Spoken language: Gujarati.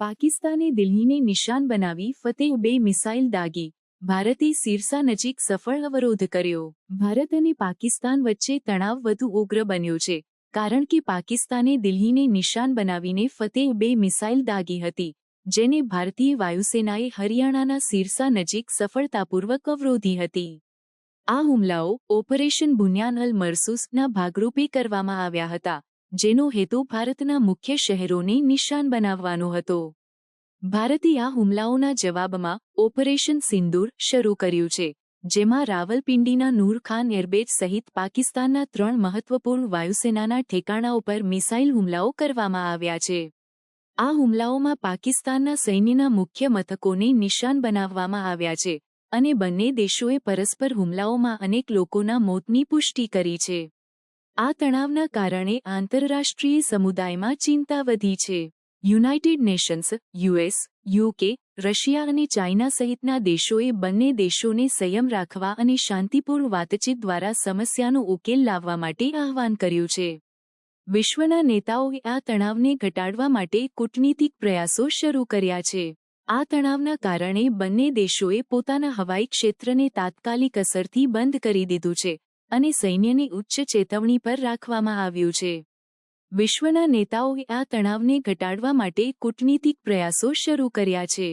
પાકિસ્તાને દિલ્હીને નિશાન બનાવી ફતેહ-2 મિસાઇલ દાગી. ભારતે સિરસા નજીક સફળ અવરોધ કર્યો. ભારત અને પાકિસ્તાન વચ્ચે તણાવ વધુ ઉગ્ર બન્યો છે, કારણ કે પાકિસ્તાને દિલ્હીને નિશાન બનાવીને ફતેહ-2 મિસાઇલ દાગી હતી, જેને ભારતીય વાયુસેનાએ હરિયાણાના સિરસા નજીક સફળતાપૂર્વક અવરોધી હતી. આ હુમલાઓ ઓપરેશન બુન્યાન અલ મરસૂસના ભાગરૂપે કરવામાં આવ્યા હતા, જેનો હેતુ ભારતના મુખ્ય શહેરોને નિશાન બનાવવાનો હતો. ભારતે આ હુમલાઓના જવાબમાં ઓપરેશન સિંદૂર શરૂ કર્યું છે, જેમાં રાવલપિંડીના નૂર ખાન એરબેઝ સહિત પાકિસ્તાનના 3 મહત્વપૂર્ણ વાયુસેનાના ઠેકાણાઓ પર મિસાઇલ હુમલાઓ કરવામાં આવ્યા છે. આ હુમલાઓમાં પાકિસ્તાનના સૈન્યના મુખ્ય મથકોને નિશાન બનાવવામાં આવ્યા છે, અને બંને દેશોએ પરસ્પર હુમલાઓમાં અનેક લોકોના મોતની પુષ્ટિ કરી છે. આ તણાવના કારણે આંતરરાષ્ટ્રીય સમુદાયમાં ચિંતા વધી છે. United Nations, US, UK, Russia અને ચાઇના સહિતના દેશોએ બંને દેશોને સંયમ રાખવા અને શાંતિપૂર્ણ વાતચીત દ્વારા સમસ્યાનો ઉકેલ લાવવા માટે આહ્વાન કર્યું છે. વિશ્વના નેતાઓએ આ તણાવને ઘટાડવા માટે કૂટનીતિક પ્રયાસો શરૂ કર્યા છે. આ તણાવના કારણે બંને દેશોએ પોતાના હવાઈ ક્ષેત્રને તાત્કાલિક અસરથી બંધ કરી દીધું છે, અને સૈન્યને ઉચ્ચ ચેતવણી પર રાખવામાં આવ્યું છે. વિશ્વના નેતાઓએ આ તણાવને ઘટાડવા માટે કૂટનીતિક પ્રયાસો શરૂ કર્યા છે.